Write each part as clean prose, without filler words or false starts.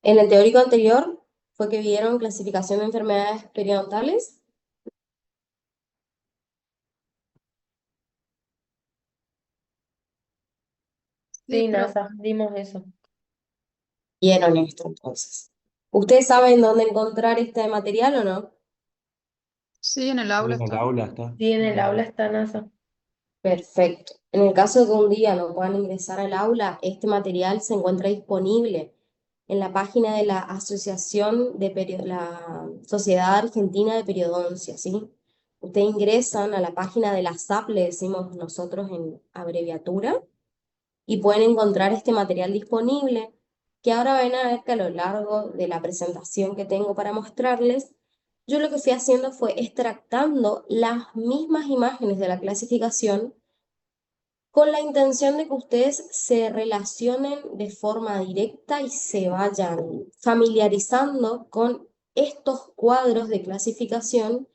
En el teórico anterior fue que vieron clasificación de enfermedades periodontales. Sí, Sí, pero NASA, dimos eso. Vieron esto entonces. ¿Ustedes saben dónde encontrar este material o no? sí, en el Sí, aula en el está. aula está. Sí, en el aula está NASA. Perfecto. En el caso de que un día no puedan ingresar al aula, este material se encuentra disponible en la página de la Asociación de la Sociedad Argentina de Periodoncia, ¿sí? Ustedes ingresan a la página de la SAP, le decimos nosotros en abreviatura, y pueden encontrar este material disponible, que ahora van a ver que a lo largo de la presentación que tengo para mostrarles, yo lo que fui haciendo fue extractando las mismas imágenes de la clasificación con la intención de que ustedes se relacionen de forma directa y se vayan familiarizando con estos cuadros de clasificación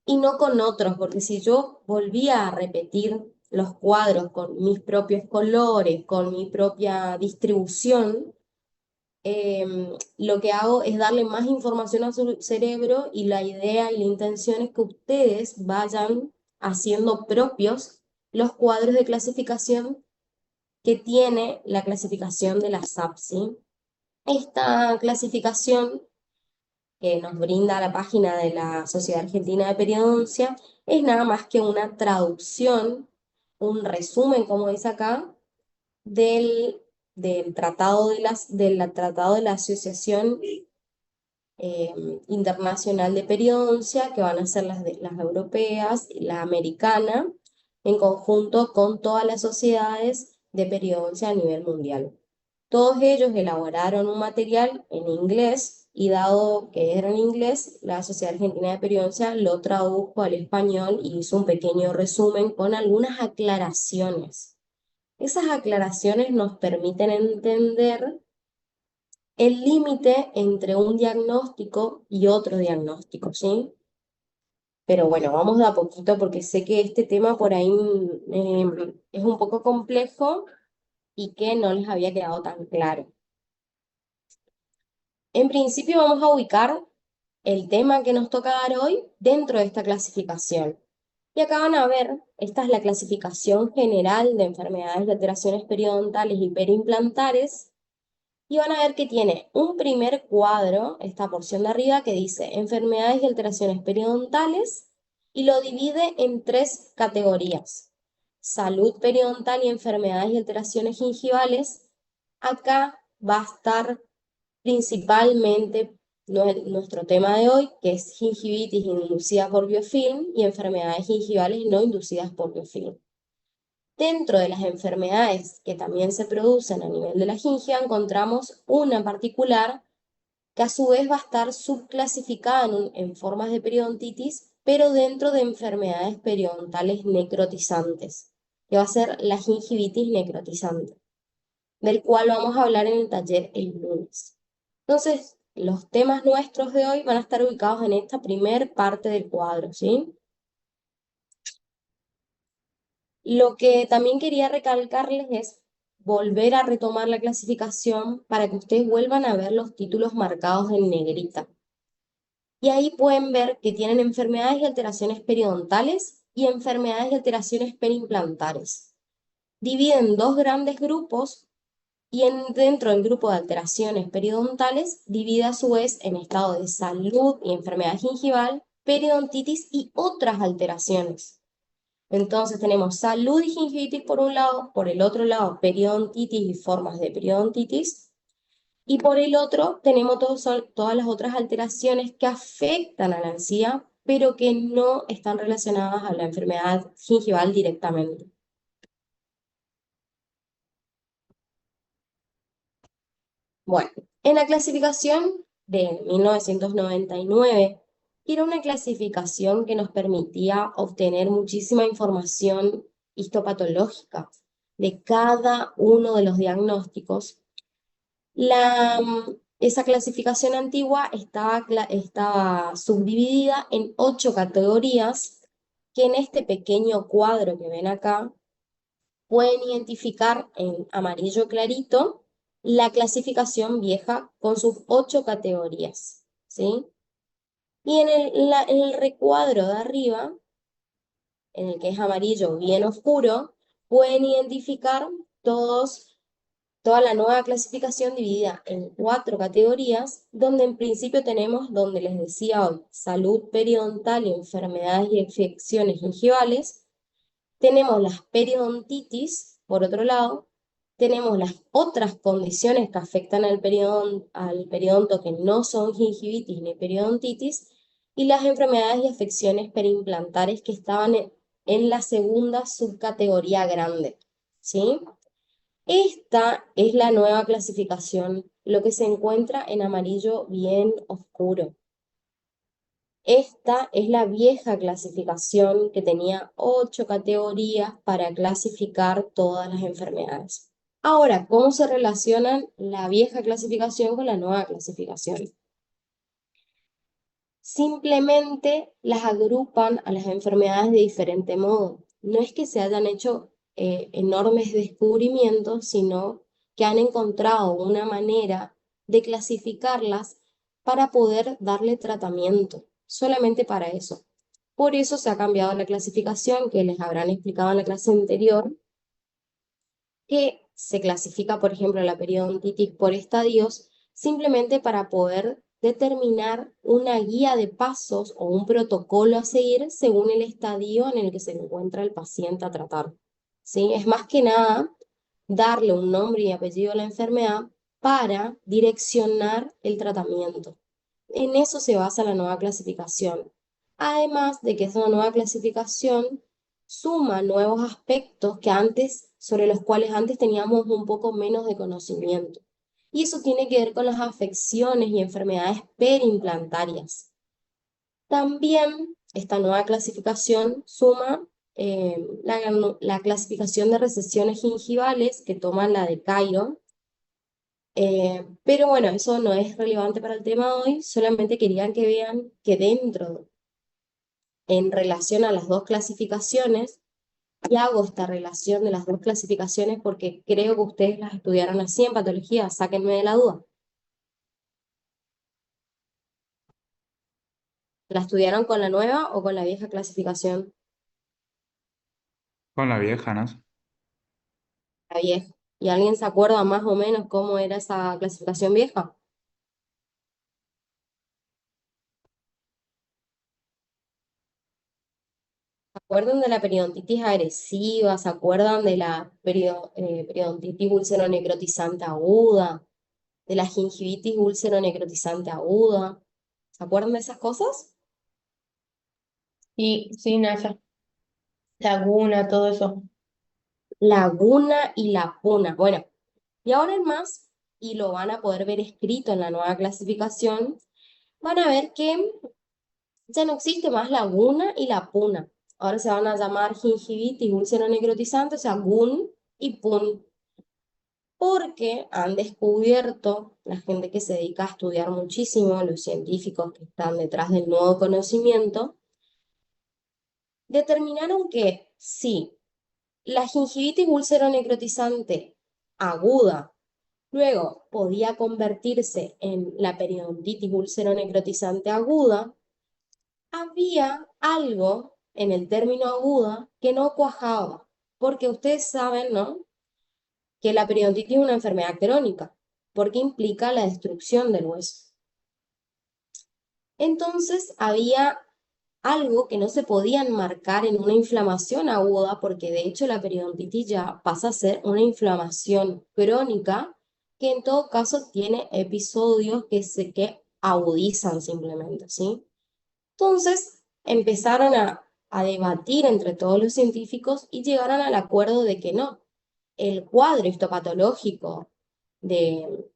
y no con otros, porque si yo volvía a repetir los cuadros con mis propios colores, con mi propia distribución, lo que hago es darle más información a su cerebro y la idea y la intención es que ustedes vayan haciendo propios los cuadros de clasificación que tiene la clasificación de la SAP, ¿sí? Esta clasificación que nos brinda la página de la Sociedad Argentina de Periodoncia es nada más que una traducción, un resumen, como dice acá, del, del tratado del tratado de la Asociación eh, Internacional de Periodoncia, que van a ser las europeas y la americana, en conjunto con todas las sociedades de periodoncia a nivel mundial. Todos ellos elaboraron un material en inglés y dado que era en inglés, la Sociedad Argentina de Periodoncia lo tradujo al español y hizo un pequeño resumen con algunas aclaraciones. Esas aclaraciones nos permiten entender el límite entre un diagnóstico y otro diagnóstico, ¿sí? Pero bueno, vamos de a poquito porque sé que este tema por ahí es un poco complejo y que no les había quedado tan claro. En principio vamos a ubicar el tema que nos toca dar hoy dentro de esta clasificación. Y acá van a ver, esta es la clasificación general de enfermedades y alteraciones periodontales y periimplantares, y van a ver que tiene un primer cuadro, esta porción de arriba, que dice enfermedades y alteraciones periodontales, y lo divide en tres categorías: salud periodontal y enfermedades y alteraciones gingivales. Acá va a estar principalmente nuestro tema de hoy, que es gingivitis inducida por biofilm y enfermedades gingivales no inducidas por biofilm. Dentro de las enfermedades que también se producen a nivel de la gingia, encontramos una en particular que a su vez va a estar subclasificada en formas de periodontitis, pero dentro de enfermedades periodontales necrotizantes, que va a ser la gingivitis necrotizante, del cual vamos a hablar en el taller el lunes. Entonces, los temas nuestros de hoy van a estar ubicados en esta primer parte del cuadro, ¿sí? Lo que también quería recalcarles es volver a retomar la clasificación para que ustedes vuelvan a ver los títulos marcados en negrita. Y ahí pueden ver que tienen enfermedades y alteraciones periodontales y enfermedades y alteraciones perimplantares. Dividen dos grandes grupos y dentro del grupo de alteraciones periodontales divide a su vez en estado de salud y enfermedad gingival, periodontitis y otras alteraciones. Entonces tenemos salud y gingivitis por un lado, por el otro lado periodontitis y formas de periodontitis, y por el otro tenemos todas las otras alteraciones que afectan a la encía, pero que no están relacionadas a la enfermedad gingival directamente. Bueno, en la clasificación de 1999, que era una clasificación que nos permitía obtener muchísima información histopatológica de cada uno de los diagnósticos, esa clasificación antigua estaba subdividida en 8 categorías que en este pequeño cuadro que ven acá pueden identificar en amarillo clarito la clasificación vieja con sus 8 categorías, ¿sí? Y en el recuadro de arriba, en el que es amarillo bien oscuro, pueden identificar toda la nueva clasificación dividida en 4 categorías, donde en principio tenemos, donde les decía hoy, salud periodontal y enfermedades y infecciones gingivales. Tenemos las periodontitis, por otro lado, tenemos las otras condiciones que afectan al periodonto que no son gingivitis ni periodontitis, y las enfermedades y afecciones periimplantares que estaban en la segunda subcategoría grande, ¿sí? Esta es la nueva clasificación, lo que se encuentra en amarillo bien oscuro. Esta es la vieja clasificación que tenía 8 categorías para clasificar todas las enfermedades. Ahora, ¿cómo se relacionan la vieja clasificación con la nueva clasificación? Simplemente las agrupan a las enfermedades de diferente modo. No es que se hayan hecho enormes descubrimientos, sino que han encontrado una manera de clasificarlas para poder darle tratamiento, solamente para eso. Por eso se ha cambiado la clasificación que les habrán explicado en la clase anterior, que se clasifica, por ejemplo, la periodontitis por estadios, simplemente para poder determinar una guía de pasos o un protocolo a seguir según el estadio en el que se encuentra el paciente a tratar. ¿Sí? Es más que nada darle un nombre y apellido a la enfermedad para direccionar el tratamiento. En eso se basa la nueva clasificación. Además de que esa nueva clasificación suma nuevos aspectos sobre los cuales antes teníamos un poco menos de conocimiento. Y eso tiene que ver con las afecciones y enfermedades perimplantarias. También esta nueva clasificación suma la clasificación de recesiones gingivales que toma la de Cairo. Pero bueno, eso no es relevante para el tema de hoy, solamente querían que vean que en relación a las dos clasificaciones, y hago esta relación de las dos clasificaciones porque creo que ustedes las estudiaron así en patología, sáquenme de la duda. ¿La estudiaron con la nueva o con la vieja clasificación? Con la vieja, ¿no? La vieja. ¿Y alguien se acuerda más o menos cómo era esa clasificación vieja? ¿Se acuerdan de la periodontitis agresiva? ¿Se acuerdan de la periodontitis úlcero-necrotizante aguda? ¿De la gingivitis úlcero-necrotizante aguda? ¿Se acuerdan de esas cosas? Y sí, Naya, laguna, todo eso. Laguna y la puna. Bueno, y ahora en más, y lo van a poder ver escrito en la nueva clasificación, van a ver que ya no existe más laguna y la puna. Ahora se van a llamar gingivitis úlcero necrotizante, o sea, GUN y PUN, porque han descubierto, la gente que se dedica a estudiar muchísimo, los científicos que están detrás del nuevo conocimiento, determinaron que sí, la gingivitis úlcero necrotizante aguda luego podía convertirse en la periodontitis úlcero necrotizante aguda, había algo en el término aguda que no cuajaba, porque ustedes saben, ¿no? Que la periodontitis es una enfermedad crónica, porque implica la destrucción del hueso. Entonces había algo que no se podía enmarcar en una inflamación aguda, porque de hecho la periodontitis ya pasa a ser una inflamación crónica que en todo caso tiene episodios que agudizan simplemente, ¿sí? Entonces empezaron a debatir entre todos los científicos y llegaron al acuerdo de que no, el cuadro histopatológico de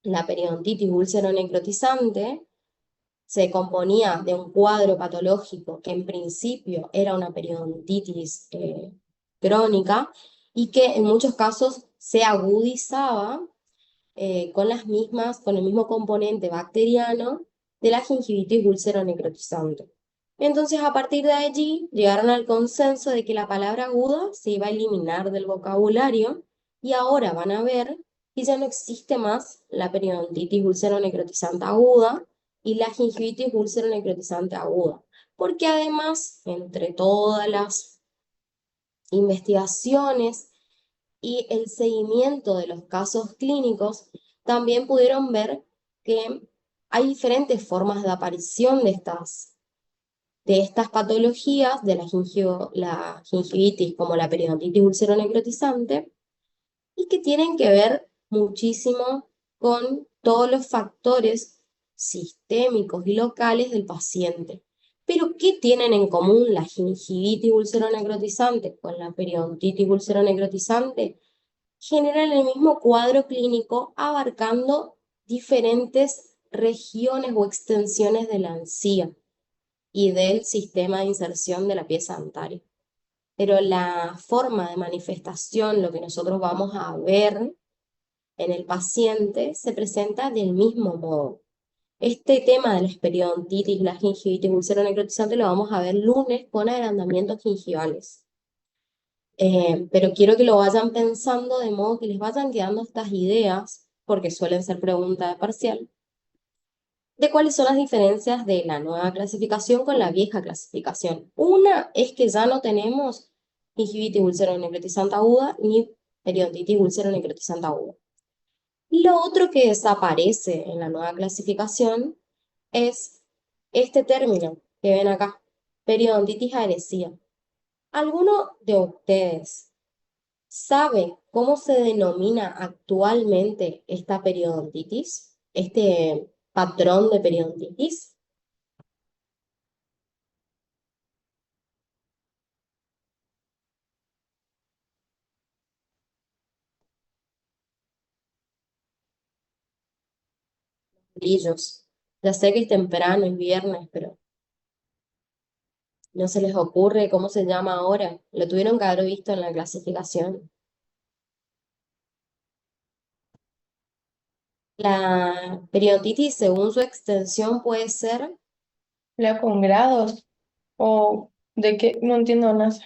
la periodontitis úlcero necrotizante se componía de un cuadro patológico que en principio era una periodontitis crónica y que en muchos casos se agudizaba con el mismo componente bacteriano de la gingivitis úlcero necrotizante. Entonces, a partir de allí, llegaron al consenso de que la palabra aguda se iba a eliminar del vocabulario y ahora van a ver y ya no existe más la periodontitis úlcero-necrotizante aguda y la gingivitis úlcero-necrotizante aguda, porque además, entre todas las investigaciones y el seguimiento de los casos clínicos, también pudieron ver que hay diferentes formas de aparición de estas patologías, de la gingivitis como la periodontitis úlcero-necrotizante, y que tienen que ver muchísimo con todos los factores sistémicos y locales del paciente. Pero, ¿qué tienen en común la gingivitis úlcero-necrotizante con la periodontitis úlcero-necrotizante? Generan el mismo cuadro clínico abarcando diferentes regiones o extensiones de la encía y del sistema de inserción de la pieza dentaria. Pero la forma de manifestación, lo que nosotros vamos a ver en el paciente, se presenta del mismo modo. Este tema de la periodontitis, la gingivitis úlcero-necrotizante lo vamos a ver lunes con agrandamientos gingivales. Pero quiero que lo vayan pensando de modo que les vayan quedando estas ideas, porque suelen ser preguntas de parcial, de cuáles son las diferencias de la nueva clasificación con la vieja clasificación. Una es que ya no tenemos gingivitis úlcero-necrotizante aguda ni periodontitis úlcero-necrotizante aguda. Lo otro que desaparece en la nueva clasificación es este término que ven acá, periodontitis agresiva. ¿Alguno de ustedes sabe cómo se denomina actualmente esta periodontitis? Este patrón de periodontitis. Brillos. Ya sé que es temprano, es viernes, pero no se les ocurre cómo se llama ahora. Lo tuvieron que haber visto en la clasificación. La periodontitis, según su extensión, puede ser ¿La con grados? ¿O de qué? No entiendo nada.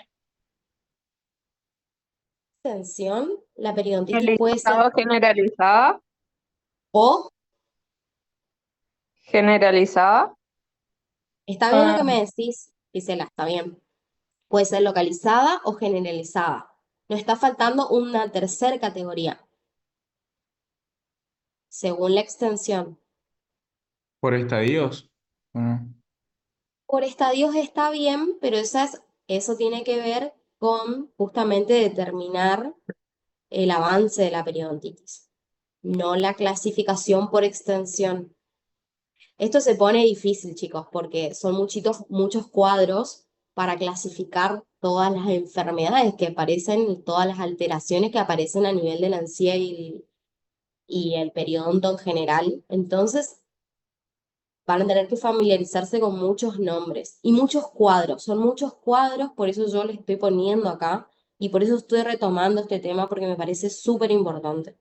extensión. La periodontitis puede ser Generalizada, generalizada, o, generalizada. está bien lo Ah, que me decís, Gisela, está bien. Puede ser localizada o generalizada. Nos está faltando una tercera categoría, según la extensión. ¿Por estadios? Bueno, Por estadios está bien, pero eso tiene que ver con justamente determinar el avance de la periodontitis, no la clasificación por extensión. Esto se pone difícil, chicos, porque son muchos cuadros para clasificar todas las enfermedades que aparecen y todas las alteraciones que aparecen a nivel de la encía y el periodonto en general. Entonces, van a tener que familiarizarse con muchos nombres y muchos cuadros. Son muchos cuadros, por eso yo les estoy poniendo acá y por eso estoy retomando este tema porque me parece súper importante.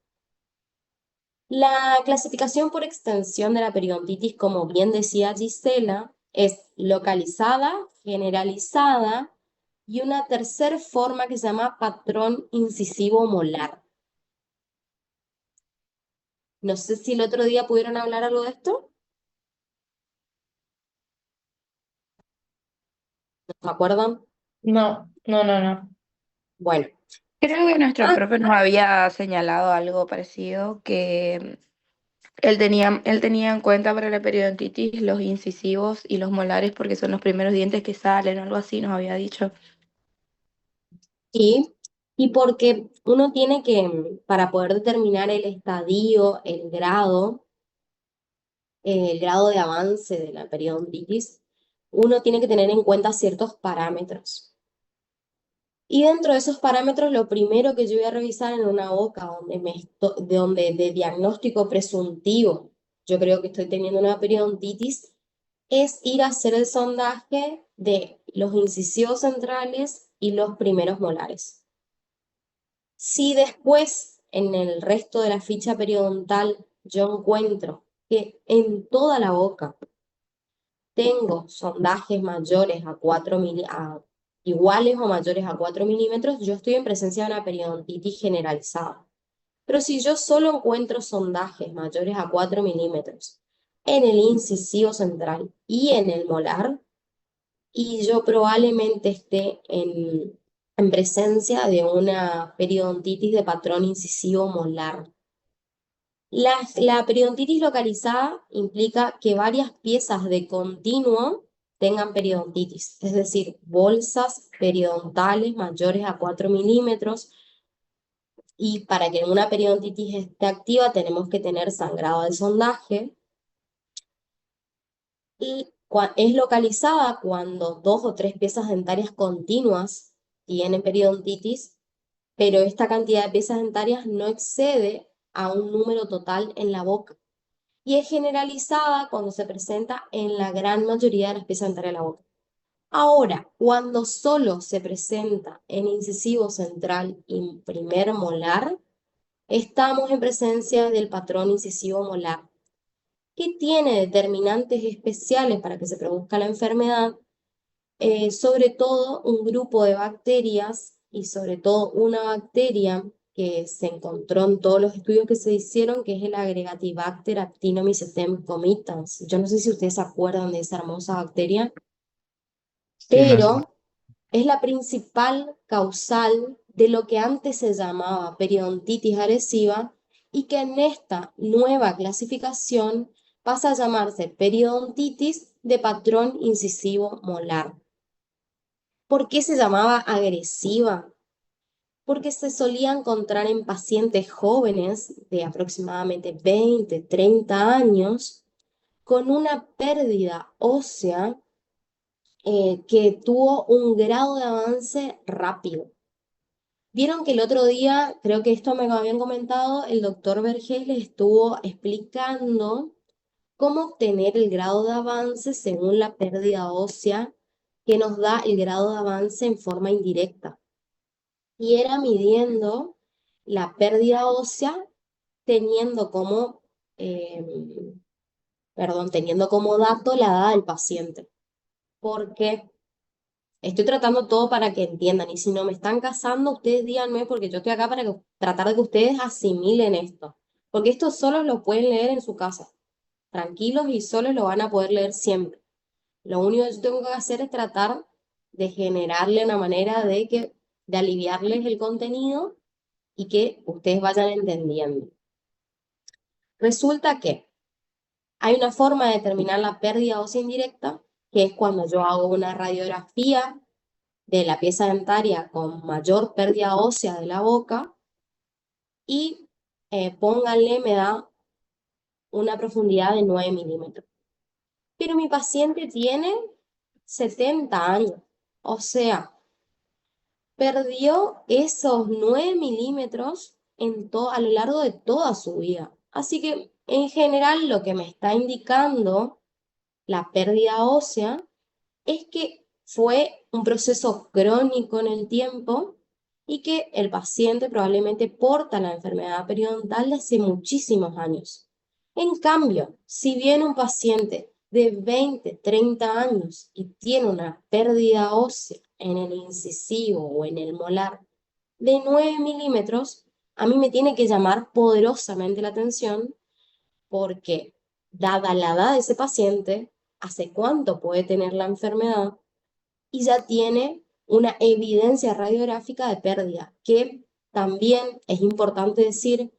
La clasificación por extensión de la periodontitis, como bien decía Gisela, es localizada, generalizada y una tercera forma que se llama patrón incisivo molar. No sé si el otro día pudieron hablar algo de esto. ¿No se acuerdan? no. Bueno. Creo que nuestro Ah, profe nos había señalado algo parecido, que él tenía en cuenta para la periodontitis los incisivos y los molares porque son los primeros dientes que salen, algo así nos había dicho. sí, y porque uno tiene que, para poder determinar el estadio, el grado de avance de la periodontitis, uno tiene que tener en cuenta ciertos parámetros. Y dentro de esos parámetros, lo primero que yo voy a revisar en una boca donde de diagnóstico presuntivo, yo creo que estoy teniendo una periodontitis, es ir a hacer el sondaje de los incisivos centrales y los primeros molares. Si después, en el resto de la ficha periodontal, yo encuentro que en toda la boca tengo sondajes mayores iguales o mayores a 4 milímetros, yo estoy en presencia de una periodontitis generalizada. Pero si yo solo encuentro sondajes mayores a 4 milímetros en el incisivo central y en el molar, y yo probablemente esté en presencia de una periodontitis de patrón incisivo molar. La periodontitis localizada implica que varias piezas de continuo tengan periodontitis, es decir, bolsas periodontales mayores a 4 milímetros, y para que una periodontitis esté activa tenemos que tener sangrado del sondaje, y es localizada cuando 2 o 3 piezas dentarias continuas tienen periodontitis, pero esta cantidad de piezas dentarias no excede a un número total en la boca. Y es generalizada cuando se presenta en la gran mayoría de las piezas dentarias de la boca. Ahora, cuando solo se presenta en incisivo central y primer molar, estamos en presencia del patrón incisivo molar, que tiene determinantes especiales para que se produzca la enfermedad, sobre todo un grupo de bacterias y sobre todo una bacteria que se encontró en todos los estudios que se hicieron, que es el Agregatibacter actinomycetem comitans. Yo no sé si ustedes se acuerdan de esa hermosa bacteria, Sí, no sé. pero es la principal causal de lo que antes se llamaba periodontitis agresiva y que en esta nueva clasificación pasa a llamarse periodontitis de patrón incisivo molar. ¿Por qué se llamaba agresiva? Porque se solía encontrar en pacientes jóvenes de aproximadamente 20, 30 años con una pérdida ósea que tuvo un grado de avance rápido. Vieron que el otro día, creo que esto me lo habían comentado, el doctor Vergés les estuvo explicando cómo obtener el grado de avance según la pérdida ósea que nos da el grado de avance en forma indirecta. Y era midiendo la pérdida ósea teniendo como, eh, teniendo como dato la edad del paciente. Porque estoy tratando todo para que entiendan, y si no me están casando, ustedes díganme, porque yo estoy acá para tratar de que ustedes asimilen esto. Porque esto solo lo pueden leer en su casa, tranquilos, y solo lo van a poder leer siempre. Lo único que yo tengo que hacer es tratar de generarle una manera de aliviarles el contenido y que ustedes vayan entendiendo. Resulta que hay una forma de determinar la pérdida ósea indirecta, que es cuando yo hago una radiografía de la pieza dentaria con mayor pérdida ósea de la boca y pónganle, me da una profundidad de 9 milímetros. Pero mi paciente tiene 70 años, o sea, perdió esos 9 milímetros a lo largo de toda su vida. Así que, en general, lo que me está indicando la pérdida ósea es que fue un proceso crónico en el tiempo y que el paciente probablemente porta la enfermedad periodontal de hace muchísimos años. En cambio, si viene un paciente de 20, 30 años y tiene una pérdida ósea en el incisivo o en el molar de 9 milímetros, a mí me tiene que llamar poderosamente la atención porque, dada la edad de ese paciente, hace cuánto puede tener la enfermedad y ya tiene una evidencia radiográfica de pérdida, que también es importante decir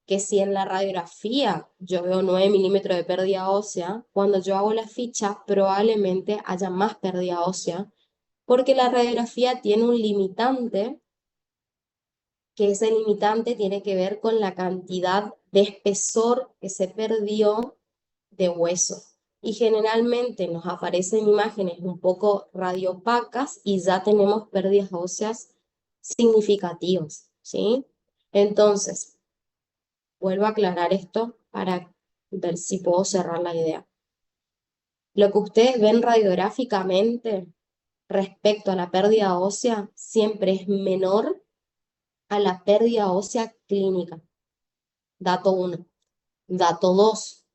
que si en la radiografía yo veo 9 milímetros de pérdida ósea, cuando yo hago la ficha probablemente haya más pérdida ósea, porque la radiografía tiene un limitante, que ese limitante tiene que ver con la cantidad de espesor que se perdió de hueso. Y generalmente nos aparecen imágenes un poco radiopacas y ya tenemos pérdidas óseas significativas, ¿sí? Entonces, vuelvo a aclarar esto para ver si puedo cerrar la idea. Lo que ustedes ven radiográficamente respecto a la pérdida ósea siempre es menor a la pérdida ósea clínica. Dato 1. Dato 2.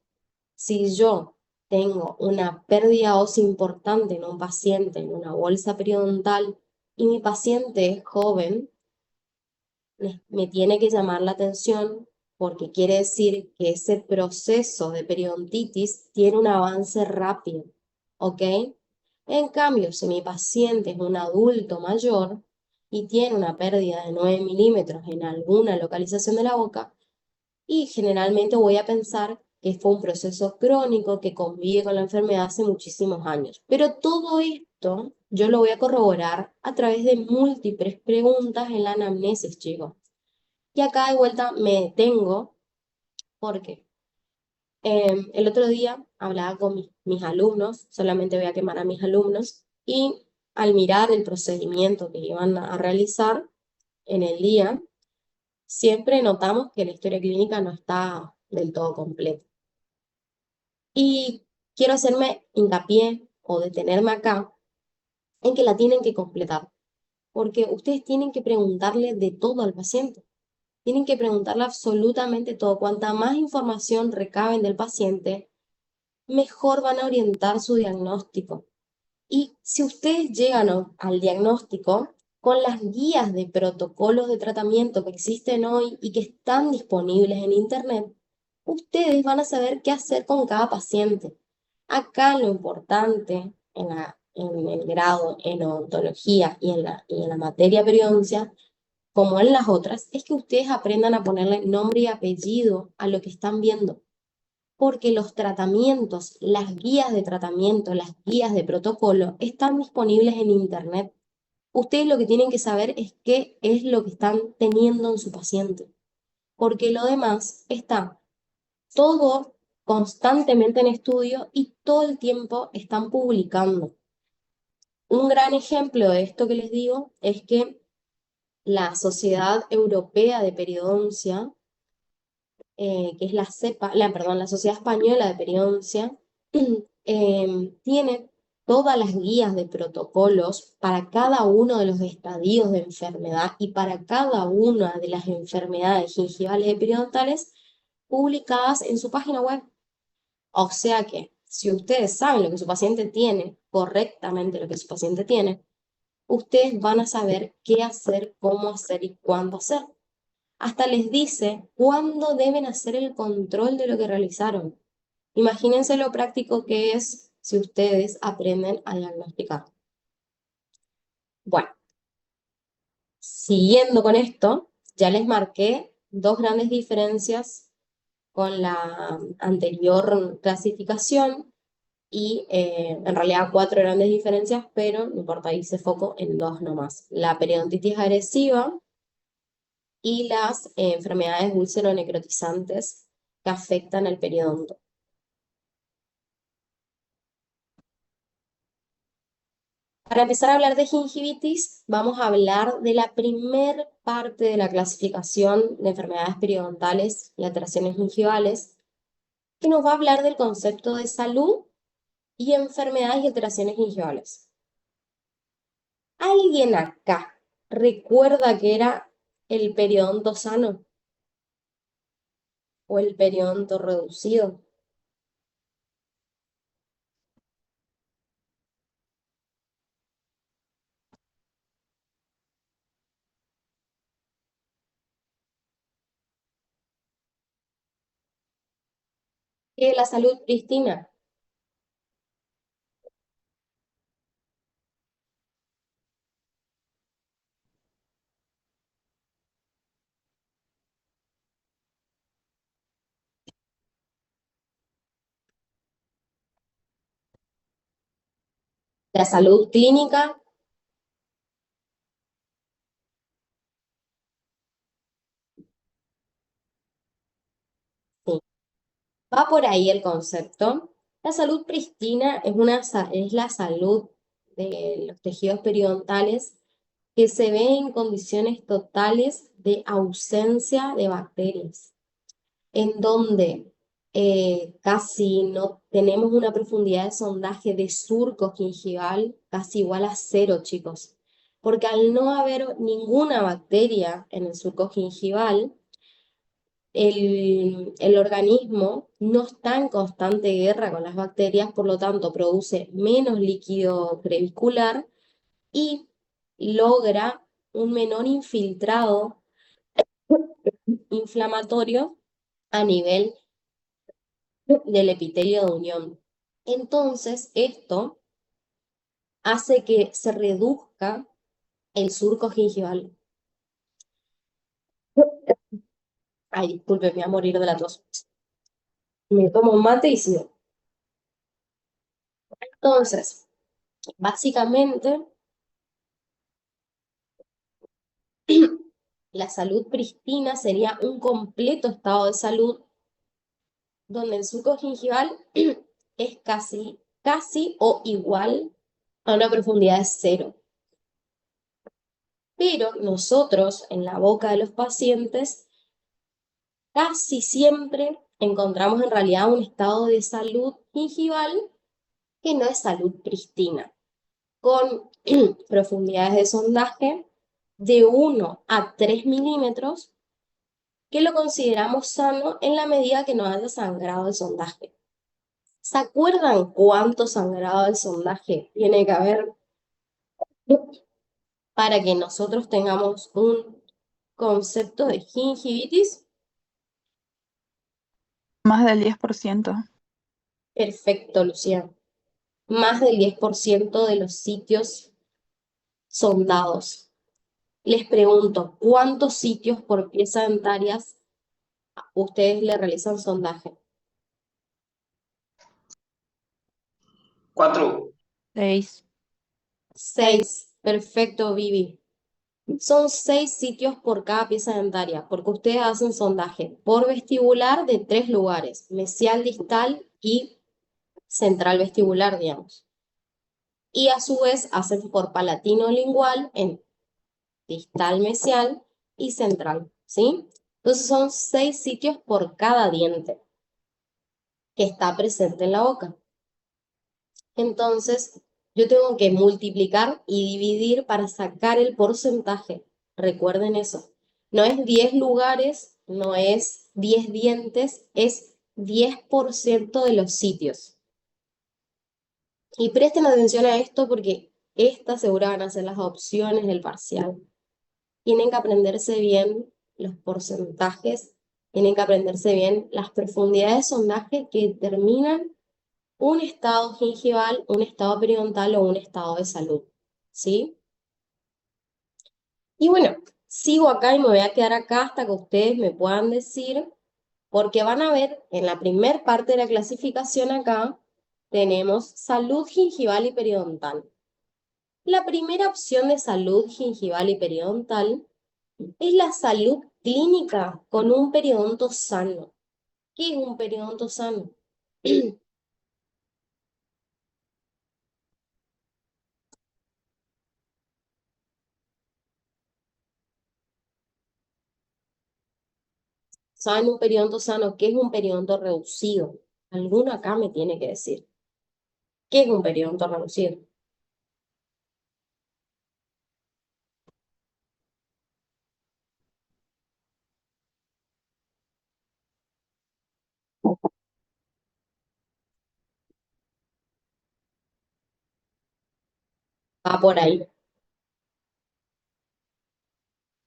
Si yo tengo una pérdida ósea importante en un paciente, en una bolsa periodontal, y mi paciente es joven, me tiene que llamar la atención porque quiere decir que ese proceso de periodontitis tiene un avance rápido, ¿ok? En cambio, si mi paciente es un adulto mayor y tiene una pérdida de 9 milímetros en alguna localización de la boca, y generalmente voy a pensar que fue un proceso crónico que convive con la enfermedad hace muchísimos años. Pero todo esto yo lo voy a corroborar a través de múltiples preguntas en la anamnesis, chicos. Y acá de vuelta me detengo porque el otro día hablaba con mis alumnos, solamente voy a quemar a mis alumnos, y al mirar el procedimiento que iban a realizar en el día, siempre notamos que la historia clínica no está del todo completa. Y quiero hacerme hincapié o detenerme acá en que la tienen que completar, porque ustedes tienen que preguntarle de todo al paciente. Tienen que preguntarle absolutamente todo. Cuanta más información recaben del paciente, mejor van a orientar su diagnóstico. Y si ustedes llegan al diagnóstico con las guías de protocolos de tratamiento que existen hoy y que están disponibles en Internet, ustedes van a saber qué hacer con cada paciente. Acá lo importante en el grado en odontología y en la materia periodoncia, como en las otras, es que ustedes aprendan a ponerle nombre y apellido a lo que están viendo, porque los tratamientos, las guías de tratamiento, las guías de protocolo están disponibles en Internet. Ustedes lo que tienen que saber es qué es lo que están teniendo en su paciente, porque lo demás está todo constantemente en estudio y todo el tiempo están publicando. Un gran ejemplo de esto que les digo es que la Sociedad Europea de Periodoncia, que es la CEPA, perdón, la Sociedad Española de Periodoncia, tiene todas las guías de protocolos para cada uno de los estadios de enfermedad y para cada una de las enfermedades gingivales y periodontales publicadas en su página web. O sea que, si ustedes saben lo que su paciente tiene, correctamente lo que su paciente tiene, ustedes van a saber qué hacer, cómo hacer y cuándo hacer. Hasta les dice cuándo deben hacer el control de lo que realizaron. Imagínense lo práctico que es si ustedes aprenden a diagnosticar. Bueno, siguiendo con esto, ya les marqué dos grandes diferencias con la anterior clasificación y en realidad cuatro grandes diferencias, pero no importa, hice foco en dos nomás. La periodontitis agresiva y las enfermedades úlcero-necrotizantes que afectan el periodonto. Para empezar a hablar de gingivitis, vamos a hablar de la primer parte de la clasificación de enfermedades periodontales y alteraciones gingivales, que nos va a hablar del concepto de salud y enfermedades y alteraciones gingivales. ¿Alguien acá recuerda que era el periodonto sano o el periodonto reducido? ¿Qué es la salud prístina? La salud clínica, sí. Va por ahí el concepto. La salud prístina es la salud de los tejidos periodontales que se ve en condiciones totales de ausencia de bacterias, en donde casi no tenemos una profundidad de sondaje de surco gingival casi igual a cero, chicos. Porque al no haber ninguna bacteria en el surco gingival, el organismo no está en constante guerra con las bacterias, por lo tanto produce menos líquido crevicular y logra un menor infiltrado inflamatorio a nivel del epitelio de unión. Entonces, esto hace que se reduzca el surco gingival. Ay, disculpe, me voy a morir de la tos. Me tomo un mate y sigo. Entonces, básicamente, la salud pristina sería un completo estado de salud donde el surco gingival es casi o igual a una profundidad de 0. Pero nosotros, en la boca de los pacientes, casi siempre encontramos en realidad un estado de salud gingival que no es salud pristina, con profundidades de sondaje de 1 a 3 milímetros, que lo consideramos sano en la medida que no haya sangrado de sondaje. ¿Se acuerdan cuánto sangrado de sondaje tiene que haber para que nosotros tengamos un concepto de gingivitis? Más del 10%. Perfecto, Lucía. Más del 10% de los sitios sondados. Les pregunto, ¿cuántos sitios por pieza dentarias ustedes le realizan sondaje? 4. 6. 6. Perfecto, Vivi. Son 6 sitios por cada pieza dentaria, porque ustedes hacen sondaje por vestibular de 3 lugares, mesial, distal y central vestibular, digamos. Y a su vez hacen por palatino lingual en distal mesial y central, ¿sí? Entonces son 6 sitios por cada diente que está presente en la boca. Entonces, yo tengo que multiplicar y dividir para sacar el porcentaje. Recuerden eso. No es 10 lugares, no es 10 dientes, es 10% de los sitios. Y presten atención a esto porque estas seguro van a ser las opciones del parcial. Tienen que aprenderse bien los porcentajes, tienen que aprenderse bien las profundidades de sondaje que determinan un estado gingival, un estado periodontal o un estado de salud, ¿sí? Y bueno, sigo acá y me voy a quedar acá hasta que ustedes me puedan decir, porque van a ver en la primer parte de la clasificación acá, tenemos salud gingival y periodontal. La primera opción de salud gingival y periodontal es la salud clínica con un periodonto sano. ¿Qué es un periodonto sano? ¿Saben un periodonto sano? ¿Qué es un periodonto reducido? Alguno acá me tiene que decir. ¿Qué es un periodonto reducido? Va por ahí.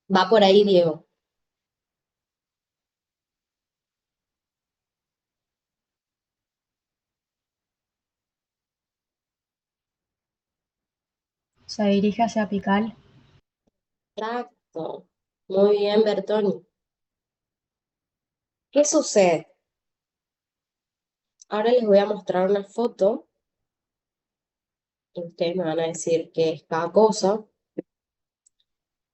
Va por ahí, Diego. Se dirige hacia apical. Exacto. Muy bien, Bertoni. ¿Qué sucede? Ahora les voy a mostrar una foto y ustedes me van a decir qué es cada cosa.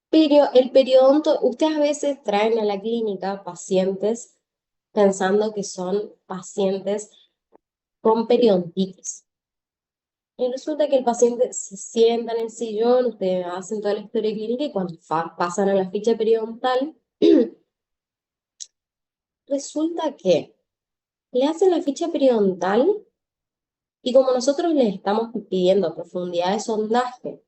Pero el periodonto, ustedes a veces traen a la clínica pacientes pensando que son pacientes con periodontitis. Y resulta que el paciente se sienta en el sillón, ustedes hacen toda la historia clínica y cuando pasan a la ficha periodontal, resulta que le hacen la ficha periodontal y como nosotros les estamos pidiendo profundidad de sondaje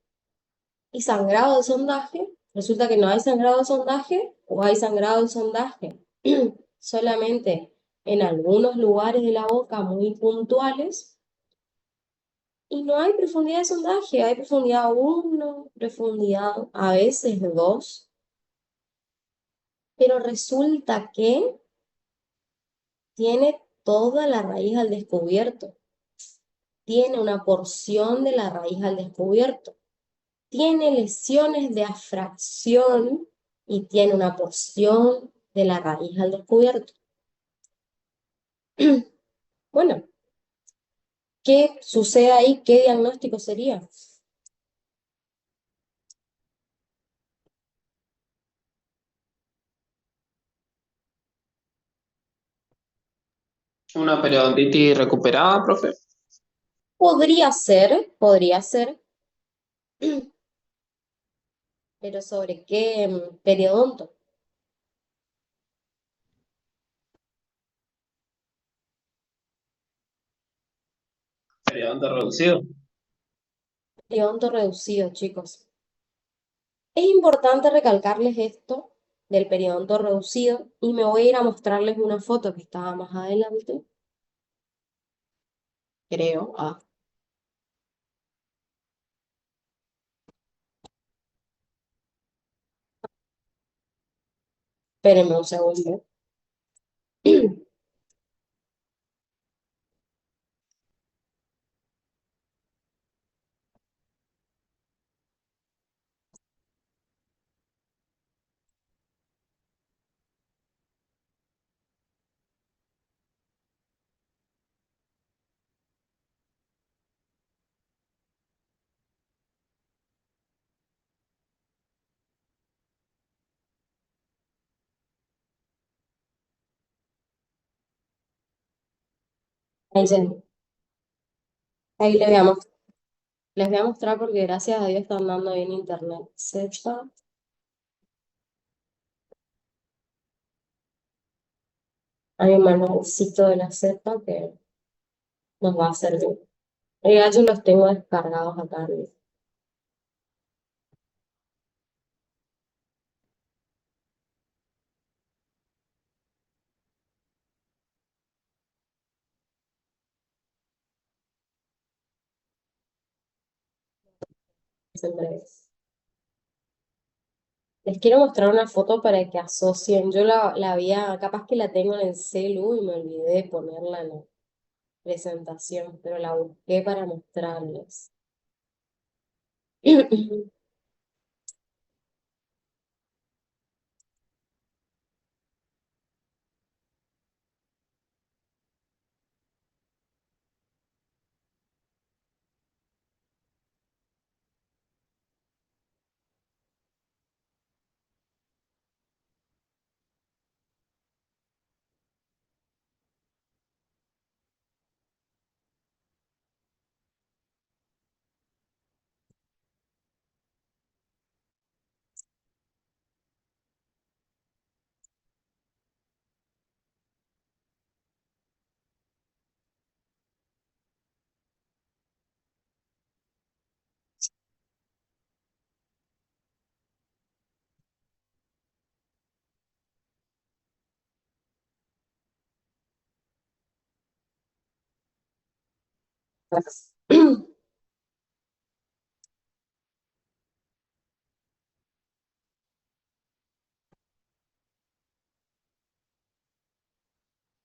y sangrado de sondaje, resulta que no hay sangrado de sondaje o hay sangrado de sondaje solamente en algunos lugares de la boca muy puntuales. Y no hay profundidad de sondaje, hay profundidad 1, profundidad a veces 2. pero resulta que tiene toda la raíz al descubierto, tiene una porción de la raíz al descubierto, tiene lesiones de afracción y tiene una porción de la raíz al descubierto. Bueno, ¿qué sucede ahí? ¿Qué diagnóstico sería? Una periodontitis recuperada, profe. Podría ser, pero ¿sobre qué periodonto? Periodonto reducido. Periodonto reducido, chicos. Es importante recalcarles esto del periodonto reducido y me voy a ir a mostrarles una foto que estaba más adelante, creo. Espérenme un segundo. Ahí, ahí les voy a mostrar porque gracias a Dios están dando bien internet. Z, hay un manualcito de la Z que nos va a servir. Yo los tengo descargados acá. En breve. Les quiero mostrar una foto para que asocien. Yo la había, capaz que la tengo en el celu y me olvidé de ponerla en la presentación, pero la busqué para mostrarles.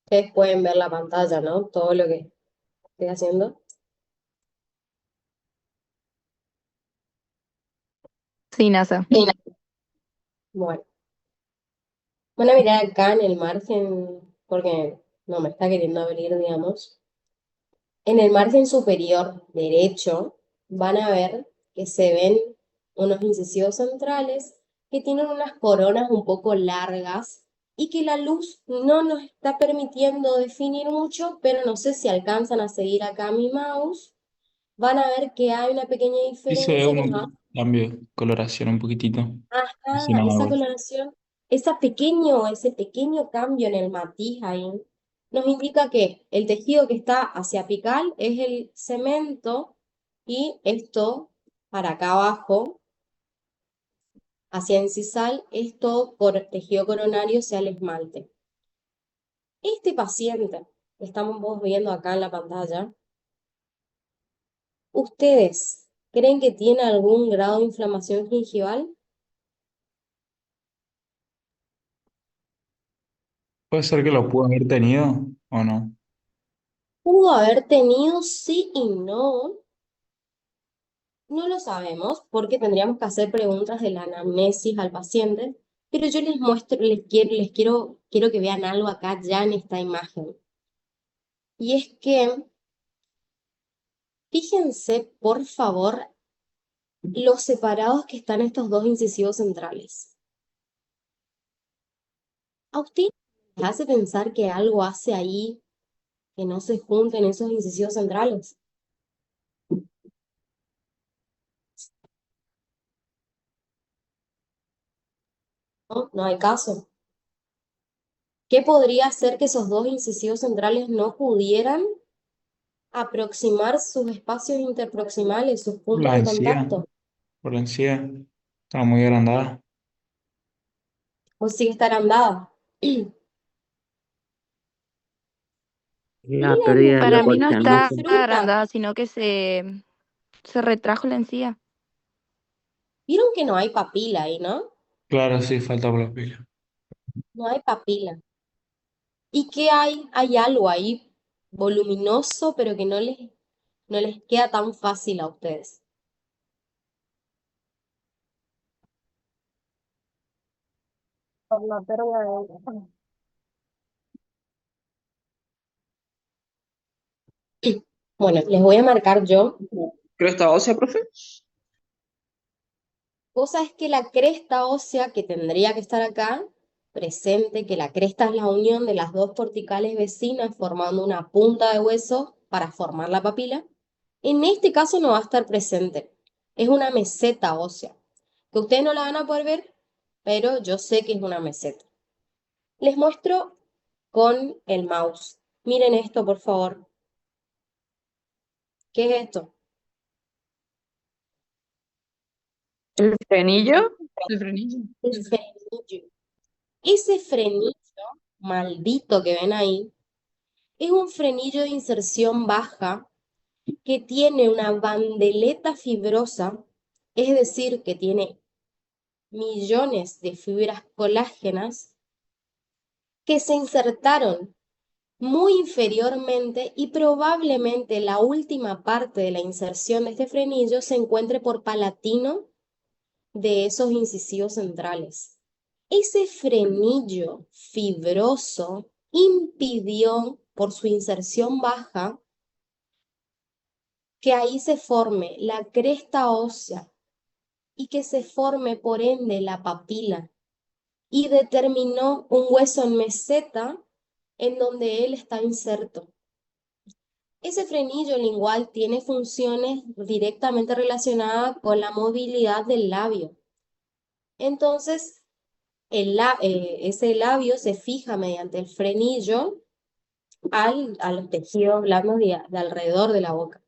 Ustedes pueden ver la pantalla, ¿no? Todo lo que estoy haciendo. Sí, NASA. Bueno, van a mirar acá en el margen, porque no me está queriendo abrir, digamos. En el margen superior derecho van a ver que se ven unos incisivos centrales que tienen unas coronas un poco largas y que la luz no nos está permitiendo definir mucho, pero no sé si alcanzan a seguir acá mi mouse. Van a ver que hay una pequeña Sí se ve diferencia que nos un cambio de coloración un poquitito. Así ajá, nada, esa güey. coloración, ese pequeño cambio en el matiz ahí, nos indica que el tejido que está hacia apical es el cemento y esto para acá abajo, hacia incisal, esto por tejido coronario sea el esmalte. Este paciente que estamos viendo acá en la pantalla, ¿ustedes creen que tiene algún grado de inflamación gingival? Puede ser que lo pudo haber tenido o no. Pudo haber tenido sí y no. No lo sabemos porque tendríamos que hacer preguntas de la anamnesis al paciente, pero yo les muestro, quiero que vean algo acá ya en esta imagen. Y es que, fíjense, por favor, los separados que están estos dos incisivos centrales. ¿A usted les hace pensar que algo hace ahí que no se junten esos incisivos centrales? No, no hay caso. ¿Qué podría hacer que esos dos incisivos centrales no pudieran aproximar sus espacios interproximales, sus puntos La de encía, contacto? por la encía, estaba muy agrandada. ¿O sigue estar andada? La Miren pérdida de Para mí no locomoción no esta está sé. fruta. agrandada, sino que se retrajo la encía. Vieron que no hay papila ahí, ¿no? Claro, sí, falta por la pila. No hay papila. ¿Y qué hay? Hay algo ahí voluminoso, pero que no les queda tan fácil a ustedes. Por la pérdida Bueno, les voy a marcar yo. ¿Cresta ósea, profe? Cosa es que la cresta ósea que tendría que estar acá, presente, que la cresta es la unión de las dos corticales vecinas formando una punta de hueso para formar la papila, en este caso no va a estar presente. Es una meseta ósea, que ustedes no la van a poder ver, pero yo sé que es una meseta. Les muestro con el mouse. Miren esto, por favor. ¿Qué es esto? ¿El frenillo? ¿El frenillo? El frenillo. Ese frenillo maldito que ven ahí es un frenillo de inserción baja que tiene una bandeleta fibrosa, es decir, que tiene millones de fibras colágenas que se insertaron muy inferiormente y probablemente la última parte de la inserción de este frenillo se encuentre por palatino de esos incisivos centrales. Ese frenillo fibroso impidió, por su inserción baja, que ahí se forme la cresta ósea y que se forme por ende la papila y determinó un hueso en meseta en donde él está inserto. Ese frenillo lingual tiene funciones directamente relacionadas con la movilidad del labio. Entonces, ese labio se fija mediante el frenillo a los tejidos blandos de alrededor de la boca.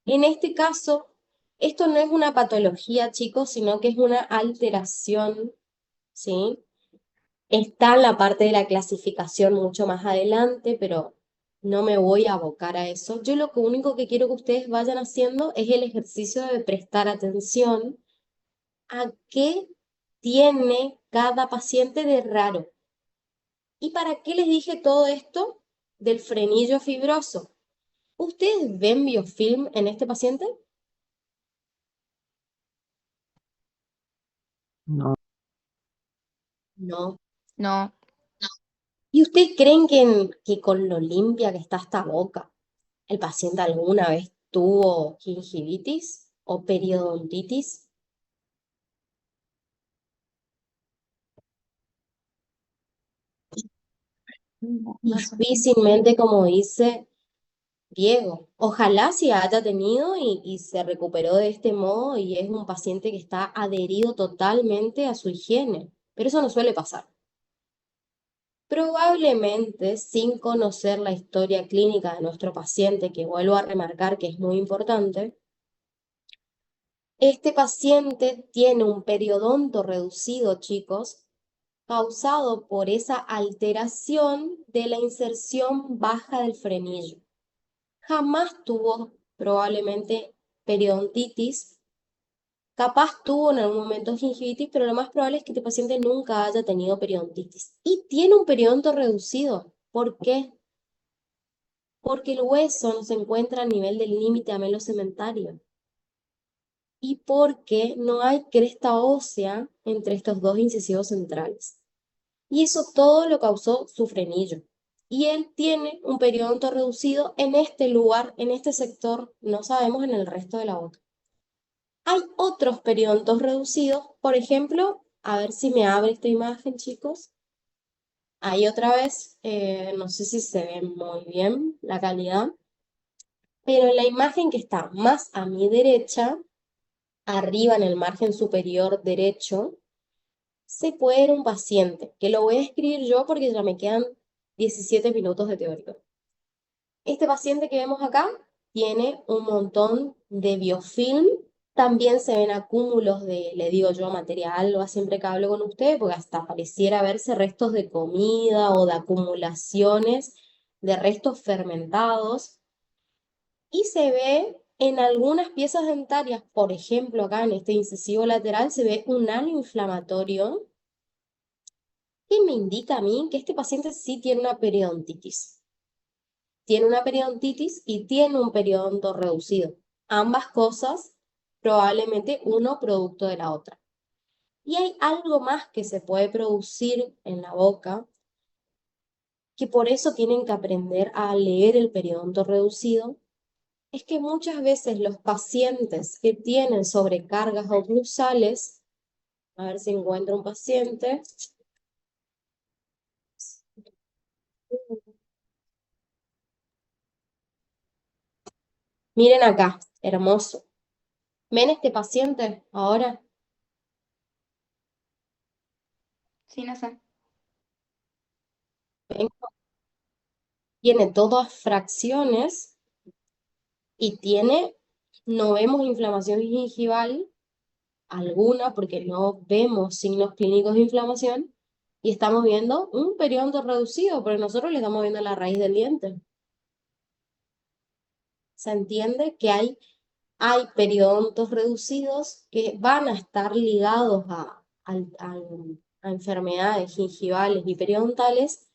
En este caso, esto no es una patología, chicos, sino que es una alteración, ¿sí? Está en la parte de la clasificación mucho más adelante, pero no me voy a abocar a eso. Yo lo único que quiero que ustedes vayan haciendo es el ejercicio de prestar atención a qué tiene cada paciente de raro. ¿Y para qué les dije todo esto del frenillo fibroso? ¿Ustedes ven biofilm en este paciente? No, No. No, ¿Y ustedes creen que con lo limpia que está esta boca, el paciente alguna vez tuvo gingivitis o periodontitis? No sé. Difícilmente, como dice Diego. Ojalá sí haya tenido y se recuperó de este modo y es un paciente que está adherido totalmente a su higiene, pero eso no suele pasar. Probablemente sin conocer la historia clínica de nuestro paciente, que vuelvo a remarcar que es muy importante, este paciente tiene un periodonto reducido, chicos, causado por esa alteración de la inserción baja del frenillo. Jamás tuvo probablemente periodontitis Capaz tuvo en algún momento gingivitis, pero lo más probable es que este paciente nunca haya tenido periodontitis. Y tiene un periodonto reducido. ¿Por qué? Porque el hueso no se encuentra a nivel del límite amelocementario y porque no hay cresta ósea entre estos dos incisivos centrales. Y eso todo lo causó su frenillo. Y él tiene un periodonto reducido en este lugar, en este sector, no sabemos en el resto de la boca. Hay otros periodontos reducidos, por ejemplo, a ver si me abre esta imagen, chicos. Ahí otra vez, no sé si se ve muy bien la calidad, pero en la imagen que está más a mi derecha, arriba en el margen superior derecho, se puede ver un paciente, que lo voy a escribir yo porque ya me quedan 17 minutos de teórico. Este paciente que vemos acá tiene un montón de biofilm, también se ven acúmulos de, le digo yo, materia alba siempre que hablo con ustedes, porque hasta pareciera verse restos de comida o de acumulaciones de restos fermentados. Y se ve en algunas piezas dentarias, por ejemplo, acá en este incisivo lateral, se ve un halo inflamatorio que me indica a mí que este paciente sí tiene una periodontitis. Tiene una periodontitis y tiene un periodonto reducido. Ambas cosas, probablemente uno producto de la otra. Y hay algo más que se puede producir en la boca, que por eso tienen que aprender a leer el periodonto reducido, es que muchas veces los pacientes que tienen sobrecargas oclusales, a ver si encuentro un paciente, miren acá, hermoso. ¿Ven este paciente ahora? Sí, no sé. ¿Ven? Tiene todas fracciones y tiene, no vemos inflamación gingival alguna porque no vemos signos clínicos de inflamación y estamos viendo un periodonto reducido, pero nosotros le estamos viendo la raíz del diente. Se entiende que hay periodontos reducidos que van a estar ligados a enfermedades gingivales y periodontales,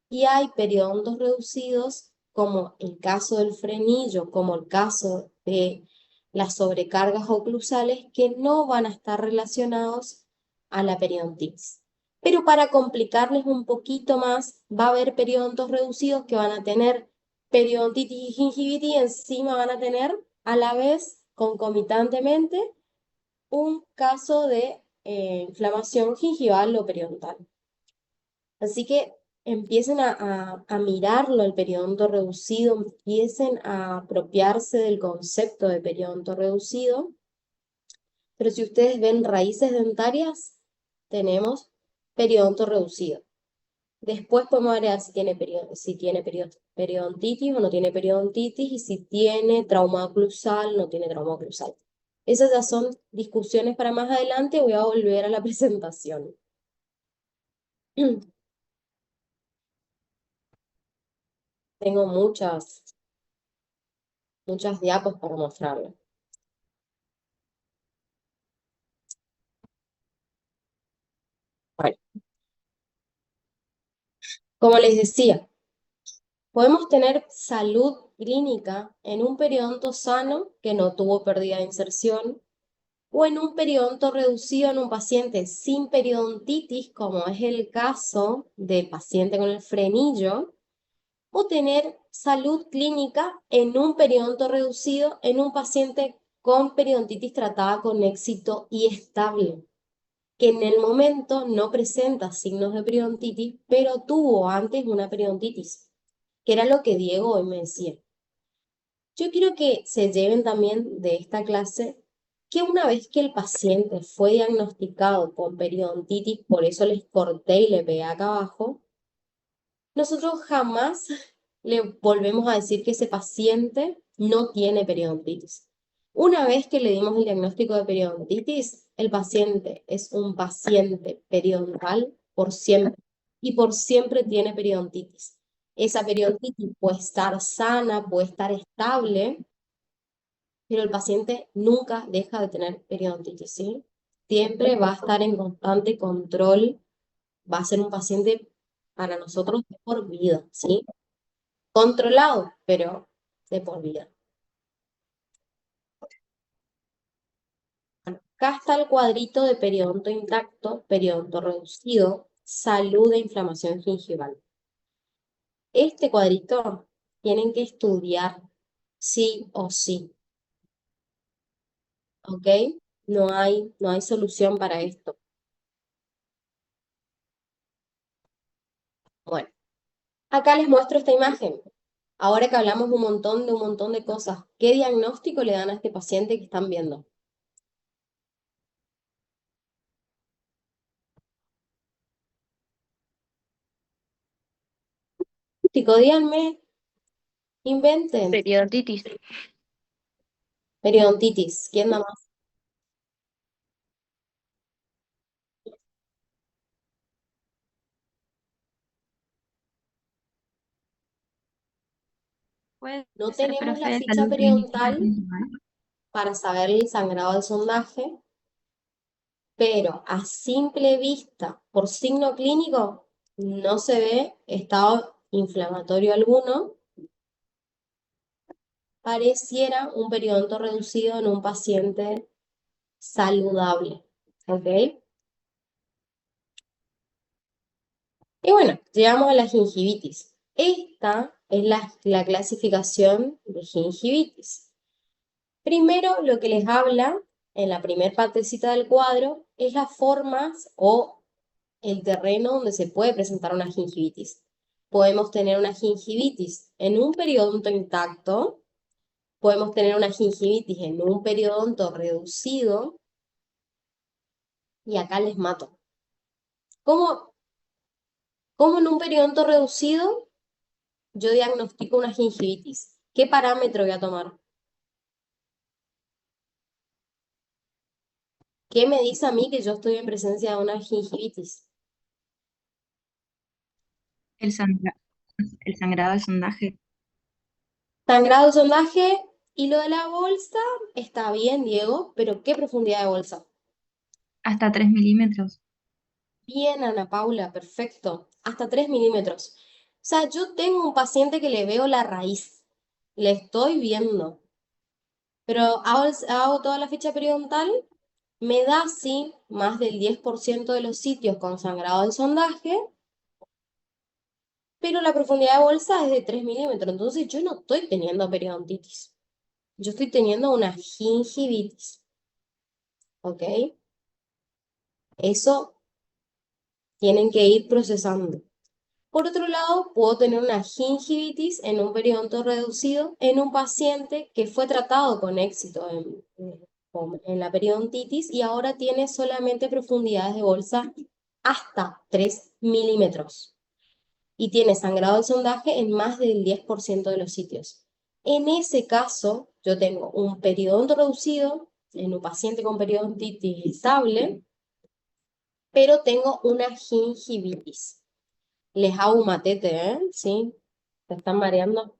y hay periodontos reducidos, como el caso del frenillo, como el caso de las sobrecargas oclusales, que no van a estar relacionados a la periodontitis. Pero para complicarles un poquito más, va a haber periodontos reducidos que van a tener periodontitis y gingivitis y encima van a tener a la vez, concomitantemente, un caso de inflamación gingival o periodontal. Así que empiecen a mirarlo el periodonto reducido, empiecen a apropiarse del concepto de periodonto reducido. Pero si ustedes ven raíces dentarias, tenemos periodonto reducido. Después podemos agregar si tiene periodontitis o no tiene periodontitis y si tiene trauma oclusal o no tiene trauma oclusal. Esas ya son discusiones para más adelante. Voy a volver a la presentación. Tengo muchas diapos para mostrarles. Bueno, como les decía, podemos tener salud clínica en un periodonto sano que no tuvo pérdida de inserción, o en un periodonto reducido en un paciente sin periodontitis, como es el caso del paciente con el frenillo, o tener salud clínica en un periodonto reducido en un paciente con periodontitis tratada con éxito y estable, que en el momento no presenta signos de periodontitis, pero tuvo antes una periodontitis, que era lo que Diego hoy me decía. Yo quiero que se lleven también de esta clase que una vez que el paciente fue diagnosticado con periodontitis, por eso les corté y le pegué acá abajo, nosotros jamás le volvemos a decir que ese paciente no tiene periodontitis. Una vez que le dimos el diagnóstico de periodontitis, el paciente es un paciente periodontal por siempre y por siempre tiene periodontitis. Esa periodontitis puede estar sana, puede estar estable, pero el paciente nunca deja de tener periodontitis, ¿sí? Siempre va a estar en constante control, va a ser un paciente para nosotros de por vida, ¿sí? Controlado, pero de por vida. Acá está el cuadrito de periodonto intacto, periodonto reducido, salud e inflamación gingival. Este cuadrito tienen que estudiar sí o sí, ¿ok? No hay solución para esto. Bueno, acá les muestro esta imagen. Ahora que hablamos de un montón de cosas, ¿qué diagnóstico le dan a este paciente que están viendo? Diagnóstico, díganme, inventen. Periodontitis. Periodontitis, ¿quién da más? Puede No ser, tenemos la profe, ficha salud clínica periodontal gingival. para saber el sangrado del sondaje, pero a simple vista, por signo clínico, no se ve estado inflamatorio alguno. Pareciera un periodonto reducido en un paciente saludable, ¿ok? Y bueno, llegamos a la gingivitis. Esta es la clasificación de gingivitis. Primero, lo que les habla en la primera partecita del cuadro es las formas o el terreno donde se puede presentar una gingivitis. Podemos tener una gingivitis en un periodonto intacto, podemos tener una gingivitis en un periodonto reducido, y acá les mato. ¿Cómo en un periodonto reducido yo diagnostico una gingivitis? ¿Qué parámetro voy a tomar? ¿Qué me dice a mí que yo estoy en presencia de una gingivitis? El sangrado del sondaje. Sangrado del sondaje y lo de la bolsa está bien, Diego, pero ¿qué profundidad de bolsa? Hasta 3 milímetros. Bien, Ana Paula, perfecto. Hasta 3 milímetros. O sea, yo tengo un paciente que le veo la raíz, le estoy viendo, pero hago toda la ficha periodontal, me da, sí, más del 10% de los sitios con sangrado del sondaje, pero la profundidad de bolsa es de 3 milímetros, entonces yo no estoy teniendo periodontitis, yo estoy teniendo una gingivitis, ¿ok? Eso tienen que ir procesando. Por otro lado, puedo tener una gingivitis en un periodonto reducido en un paciente que fue tratado con éxito en la periodontitis y ahora tiene solamente profundidades de bolsa hasta 3 milímetros y tiene sangrado del sondaje en más del 10% de los sitios. En ese caso, yo tengo un periodonto reducido en un paciente con periodontitis estable, pero tengo una gingivitis. Les hago un matete, ¿eh? ¿Sí? ¿Se están mareando?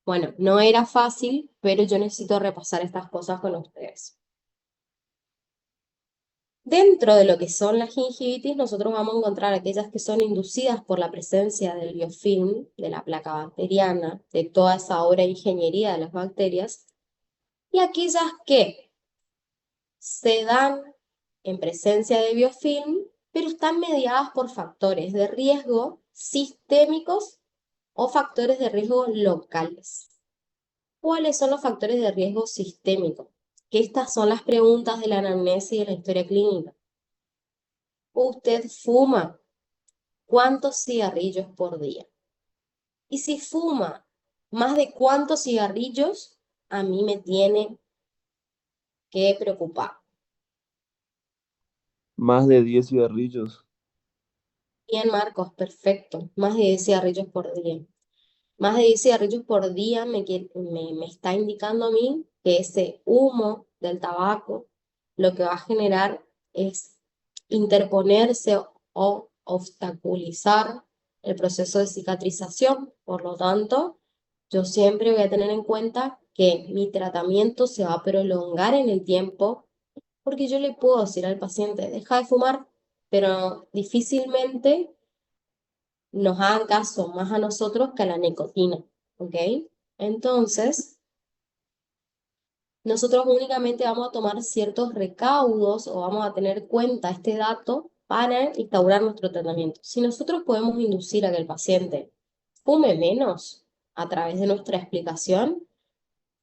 Bueno, no era fácil, pero yo necesito repasar estas cosas con ustedes. Dentro de lo que son las gingivitis, nosotros vamos a encontrar aquellas que son inducidas por la presencia del biofilm, de la placa bacteriana, de toda esa obra de ingeniería de las bacterias, y aquellas que se dan en presencia de biofilm, pero están mediadas por factores de riesgo sistémicos o factores de riesgo locales. ¿Cuáles son los factores de riesgo sistémico? Que estas son las preguntas de la anamnesis y de la historia clínica. ¿Usted fuma? ¿Cuántos cigarrillos por día? Y si fuma más de cuántos cigarrillos, a mí me tiene que preocupar. Más de 10 cigarrillos. Bien, Marcos, perfecto. Más de 10 cigarrillos por día. Más de 10 cigarrillos por día me está indicando a mí que ese humo del tabaco lo que va a generar es interponerse o obstaculizar el proceso de cicatrización. Por lo tanto, yo siempre voy a tener en cuenta que mi tratamiento se va a prolongar en el tiempo, porque yo le puedo decir al paciente, deja de fumar, pero difícilmente nos hagan caso más a nosotros que a la nicotina, ¿ok? Entonces, nosotros únicamente vamos a tomar ciertos recaudos o vamos a tener en cuenta este dato para instaurar nuestro tratamiento. Si nosotros podemos inducir a que el paciente fume menos a través de nuestra explicación,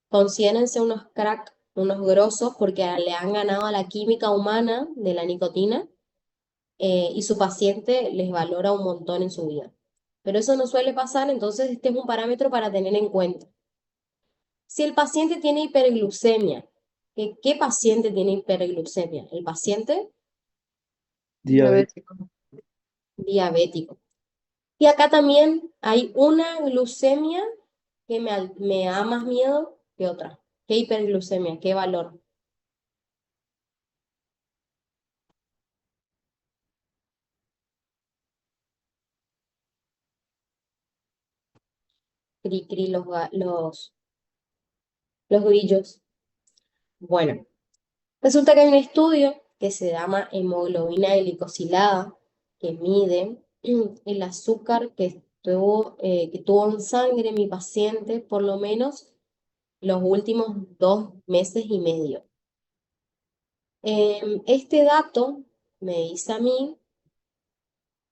considérense unos crack, unos grosos, porque le han ganado a la química humana de la nicotina y su paciente les valora un montón en su vida. Pero eso no suele pasar, entonces este es un parámetro para tener en cuenta. Si el paciente tiene hiperglucemia, ¿qué paciente tiene hiperglucemia? El paciente Diabético. diabético. Y acá también hay una glucemia que me da más miedo que otra. ¿Qué hiperglucemia? ¿Qué valor? Cri, cri, los grillos. Bueno, resulta que hay un estudio que se llama hemoglobina glicosilada, que mide el azúcar que tuvo en sangre mi paciente por lo menos los últimos 2 meses y medio. Este dato me dice a mí,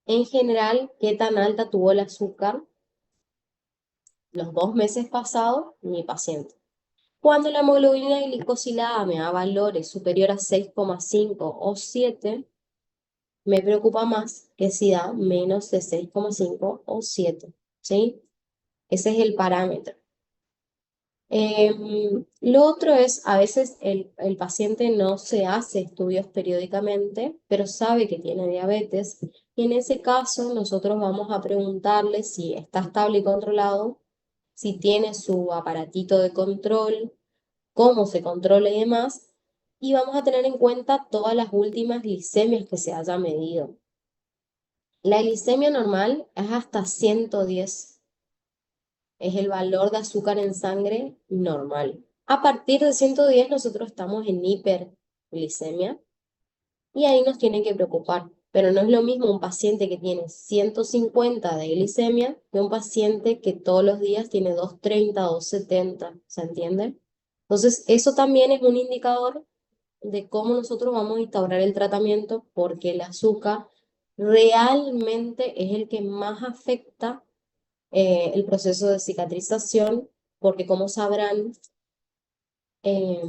en general, qué tan alta tuvo el azúcar los 2 meses pasados mi paciente. Cuando la hemoglobina glicosilada me da valores superior a 6,5 o 7, me preocupa más que si da menos de 6,5 o 7, ¿sí? Ese es el parámetro. Lo otro es, a veces el paciente no se hace estudios periódicamente, pero sabe que tiene diabetes, y en ese caso nosotros vamos a preguntarle si está estable y controlado, si tiene su aparatito de control, cómo se controla y demás, y vamos a tener en cuenta todas las últimas glicemias que se haya medido. La glicemia normal es hasta 110, es el valor de azúcar en sangre normal. A partir de 110 nosotros estamos en hiperglicemia y ahí nos tiene que preocupar. Pero no es lo mismo un paciente que tiene 150 de glicemia que un paciente que todos los días tiene 230, 270, ¿se entiende? Entonces, eso también es un indicador de cómo nosotros vamos a instaurar el tratamiento, porque el azúcar realmente es el que más afecta el proceso de cicatrización, porque como sabrán, eh,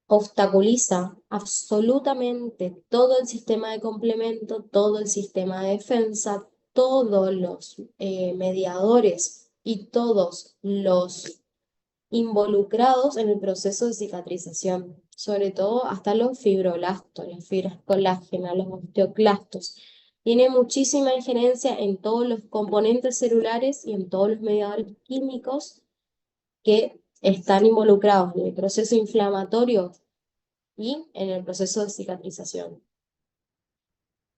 obstaculiza absolutamente todo el sistema de complemento, todo el sistema de defensa, todos los mediadores y todos los involucrados en el proceso de cicatrización, sobre todo hasta los fibroblastos, las fibras colágenas, los osteoclastos. Tiene muchísima injerencia en todos los componentes celulares y en todos los mediadores químicos que están involucrados en el proceso inflamatorio y en el proceso de cicatrización.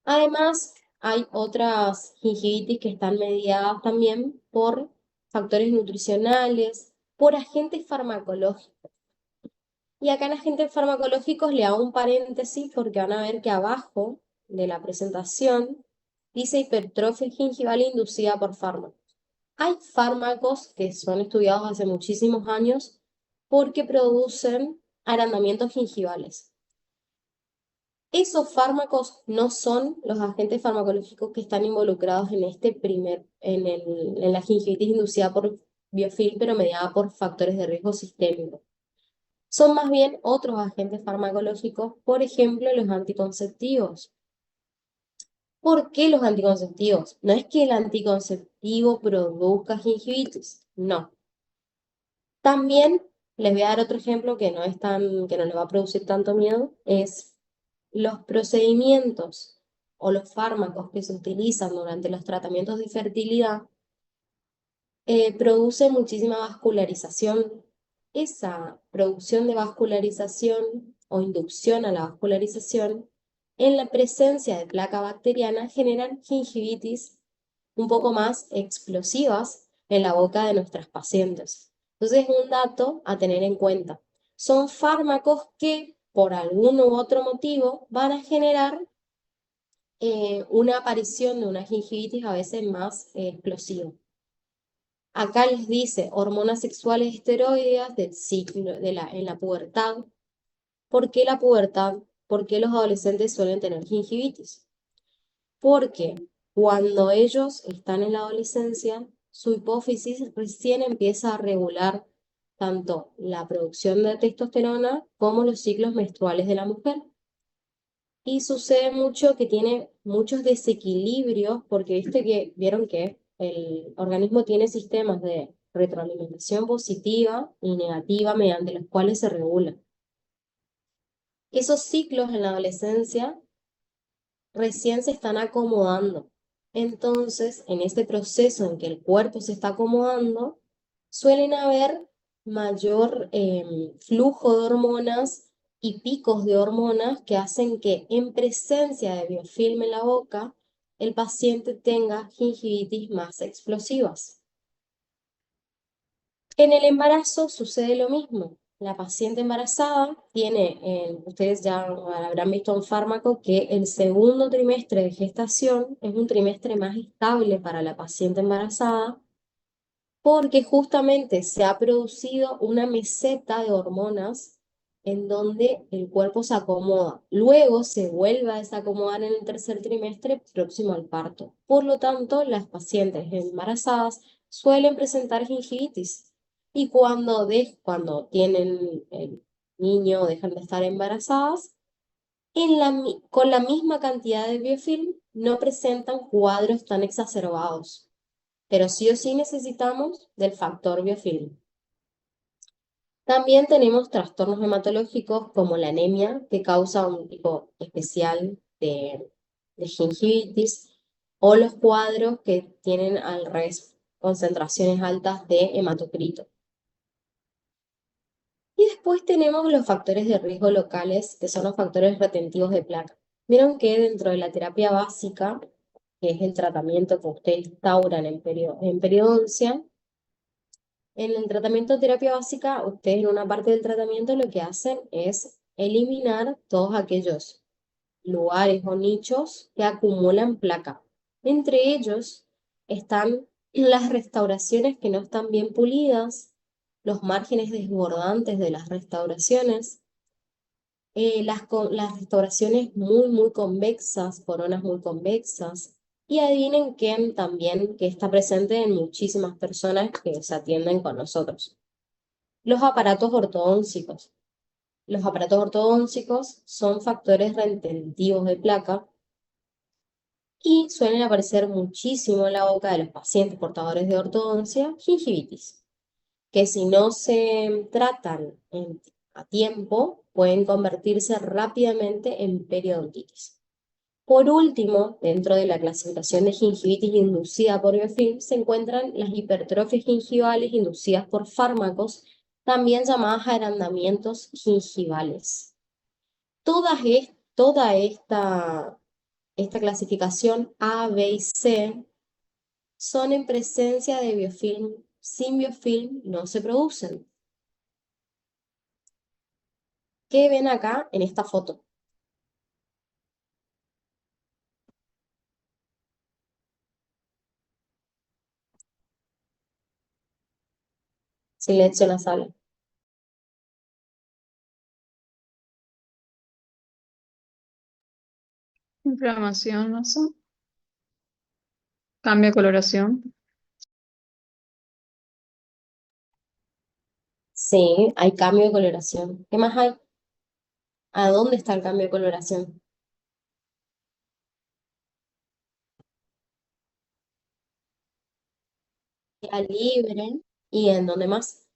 Además, hay otras gingivitis que están mediadas también por factores nutricionales, por agentes farmacológicos. Y acá en agentes farmacológicos le hago un paréntesis porque van a ver que abajo de la presentación dice hipertrofia gingival inducida por fármacos. Hay fármacos que son estudiados hace muchísimos años porque producen agrandamientos gingivales. Esos fármacos no son los agentes farmacológicos que están involucrados en en la gingivitis inducida por biofilm, pero mediada por factores de riesgo sistémico. Son más bien otros agentes farmacológicos, por ejemplo, los anticonceptivos. ¿Por qué los anticonceptivos? No es que el anticonceptivo produzca gingivitis, no. También les voy a dar otro ejemplo que no les va a producir tanto miedo, es los procedimientos o los fármacos que se utilizan durante los tratamientos de fertilidad producen muchísima vascularización. Esa producción de vascularización o inducción a la vascularización en la presencia de placa bacteriana generan gingivitis un poco más explosivas en la boca de nuestras pacientes. Entonces es un dato a tener en cuenta. Son fármacos que por algún u otro motivo van a generar una aparición de una gingivitis a veces más explosiva. Acá les dice hormonas sexuales esteroideas del ciclo en la pubertad. ¿Por qué la pubertad? ¿Por qué los adolescentes suelen tener gingivitis? Porque cuando ellos están en la adolescencia, su hipófisis recién empieza a regular tanto la producción de testosterona como los ciclos menstruales de la mujer. Y sucede mucho que tiene muchos desequilibrios, porque vieron que el organismo tiene sistemas de retroalimentación positiva y negativa mediante los cuales se regula. Esos ciclos en la adolescencia recién se están acomodando. Entonces, en este proceso en que el cuerpo se está acomodando, suelen haber mayor flujo de hormonas y picos de hormonas que hacen que en presencia de biofilm en la boca, el paciente tenga gingivitis más explosivas. En el embarazo sucede lo mismo. La paciente embarazada tiene, ustedes ya habrán visto un fármaco que el segundo trimestre de gestación es un trimestre más estable para la paciente embarazada porque justamente se ha producido una meseta de hormonas en donde el cuerpo se acomoda. Luego se vuelve a desacomodar en el tercer trimestre próximo al parto. Por lo tanto, las pacientes embarazadas suelen presentar gingivitis. Y cuando tienen el niño o dejan de estar embarazadas, con la misma cantidad de biofilm no presentan cuadros tan exacerbados, pero sí o sí necesitamos del factor biofilm. También tenemos trastornos hematológicos como la anemia, que causa un tipo especial de gingivitis, o los cuadros que tienen al revés concentraciones altas de hematocrito. Y después tenemos los factores de riesgo locales, que son los factores retentivos de placa. Vieron que dentro de la terapia básica, que es el tratamiento que ustedes instauran en periodoncia, en el tratamiento de terapia básica, ustedes en una parte del tratamiento lo que hacen es eliminar todos aquellos lugares o nichos que acumulan placa. Entre ellos están las restauraciones que no están bien pulidas, los márgenes desbordantes de las restauraciones, las restauraciones muy convexas, coronas muy convexas. Y adivinen quién también que está presente en muchísimas personas que se atienden con nosotros. Los aparatos ortodóncicos. Los aparatos ortodóncicos son factores retentivos de placa y suelen aparecer muchísimo en la boca de los pacientes portadores de ortodoncia, gingivitis, que si no se tratan a tiempo, pueden convertirse rápidamente en periodontitis. Por último, dentro de la clasificación de gingivitis inducida por biofilm, se encuentran las hipertrofias gingivales inducidas por fármacos, también llamadas agrandamientos gingivales. Toda esta clasificación A, B y C son en presencia de biofilm. Sin biofilm no se producen. ¿Qué ven acá en esta foto? Silencio en la sala. Inflamación, no sé. Cambia de coloración. Sí, hay cambio de coloración. ¿Qué más hay? ¿A dónde está el cambio de coloración? La libre. ¿Y en dónde más?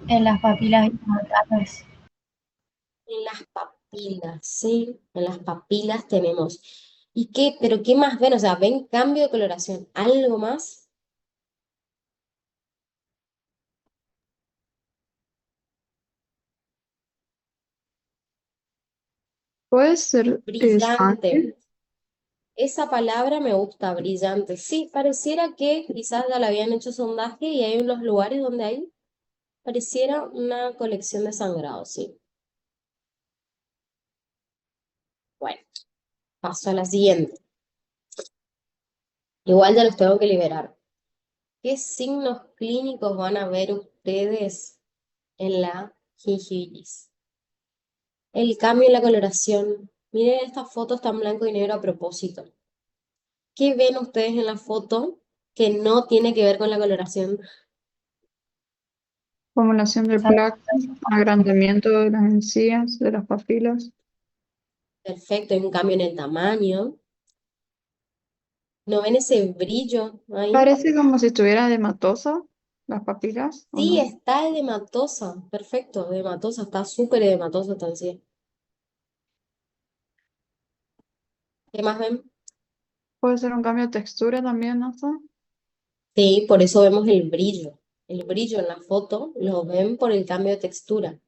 En las papilas hidromatales. En las papilas, sí. En las papilas tenemos. ¿Y qué? ¿Pero qué más ven? O sea, ¿ven cambio de coloración? ¿Algo más? Puede ser sangre. Brillante. Esa palabra me gusta, brillante. Sí, pareciera que quizás ya le habían hecho sondaje y hay unos lugares donde hay, pareciera una colección de sangrado, sí. Bueno, paso a la siguiente. Igual ya los tengo que liberar. ¿Qué signos clínicos van a ver ustedes en la gingivitis? El cambio en la coloración. Miren, esta foto está en blanco y negro a propósito. ¿Qué ven ustedes en la foto que no tiene que ver con la coloración? Acumulación de placa, agrandamiento de las encías, de las papilas. Perfecto, hay un cambio en el tamaño. ¿No ven ese brillo ahí? Parece como si estuviera edematosa las papilas, ¿o Sí, no? está edematosa. Perfecto, edematosa, está súper edematosa también. ¿Qué más ven? Puede ser un cambio de textura también, ¿no? Sí, por eso vemos el brillo. El brillo en la foto lo ven por el cambio de textura.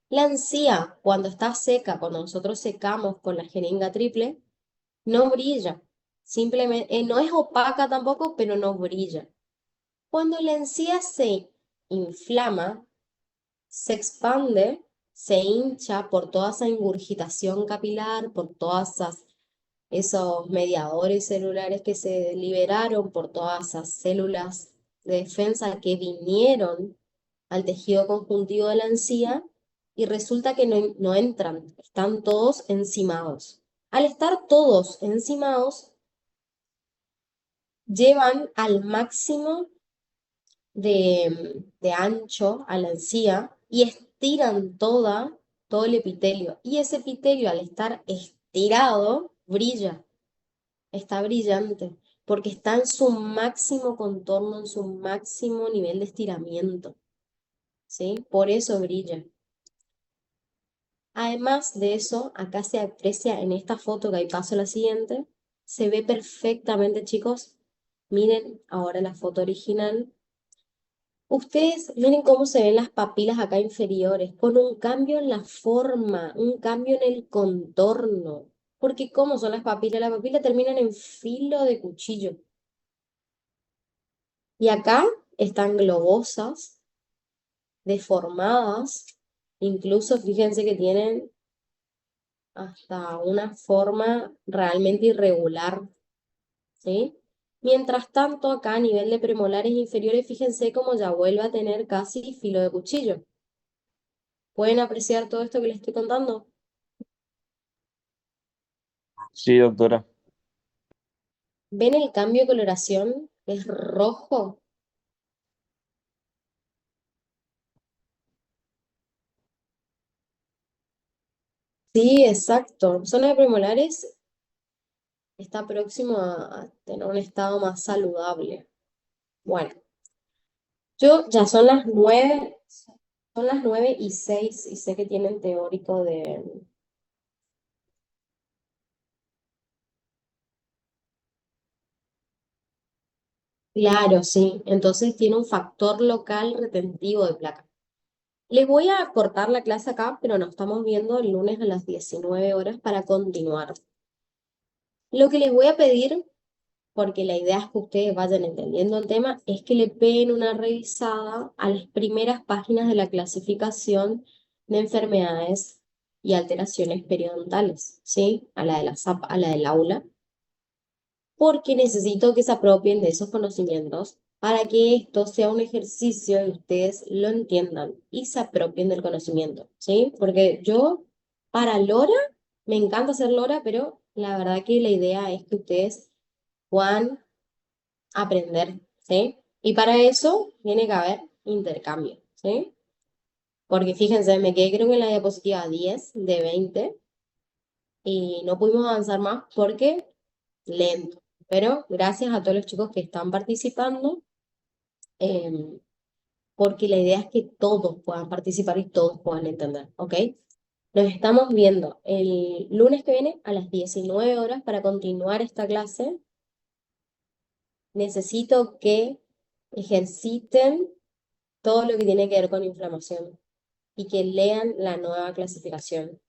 La encía, cuando está seca, cuando nosotros secamos con la jeringa triple, no brilla. Simplemente, no es opaca tampoco, pero no brilla. Cuando la encía se inflama, se expande, se hincha por toda esa ingurgitación capilar, por todas esos mediadores celulares que se liberaron, por todas esas células de defensa que vinieron al tejido conjuntivo de la encía y resulta que no entran, están todos encimados. Al estar todos encimados, llevan al máximo de ancho a la encía y estiran todo el epitelio. Y ese epitelio al estar estirado, brilla, está brillante, porque está en su máximo contorno, en su máximo nivel de estiramiento, ¿sí? Por eso brilla. Además de eso, acá se aprecia en esta foto, que ahí paso a la siguiente, se ve perfectamente, chicos. Miren ahora la foto original. Ustedes miren cómo se ven las papilas acá inferiores, con un cambio en la forma, un cambio en el contorno. Porque ¿cómo son las papilas? Las papilas terminan en filo de cuchillo. Y acá están globosas, deformadas, incluso fíjense que tienen hasta una forma realmente irregular, ¿sí? Mientras tanto, acá a nivel de premolares inferiores, fíjense cómo ya vuelve a tener casi filo de cuchillo. ¿Pueden apreciar todo esto que les estoy contando? Sí, doctora. ¿Ven el cambio de coloración? Es rojo. Sí, exacto. Zona de premolares está próximo a tener un estado más saludable. Bueno, ya son las 9:06 y sé que tienen teórico de... Claro, sí. Entonces tiene un factor local retentivo de placa. Les voy a cortar la clase acá, pero nos estamos viendo el lunes a las 19 horas para continuar. Lo que les voy a pedir, porque la idea es que ustedes vayan entendiendo el tema, es que le peguen una revisada a las primeras páginas de la clasificación de enfermedades y alteraciones periodontales, ¿sí? A la de la SAP, a la del aula, porque necesito que se apropien de esos conocimientos para que esto sea un ejercicio y ustedes lo entiendan y se apropien del conocimiento, ¿sí? Porque yo, para Lora, me encanta hacer Lora, pero la verdad que la idea es que ustedes puedan aprender, ¿sí? Y para eso tiene que haber intercambio, ¿sí? Porque fíjense, me quedé creo que en la diapositiva 10 de 20 y no pudimos avanzar más porque lento. Pero gracias a todos los chicos que están participando, em, porque la idea es que todos puedan participar y todos puedan entender, ¿ok? Nos estamos viendo el lunes que viene a las 19 horas para continuar esta clase. Necesito que ejerciten todo lo que tiene que ver con inflamación y que lean la nueva clasificación.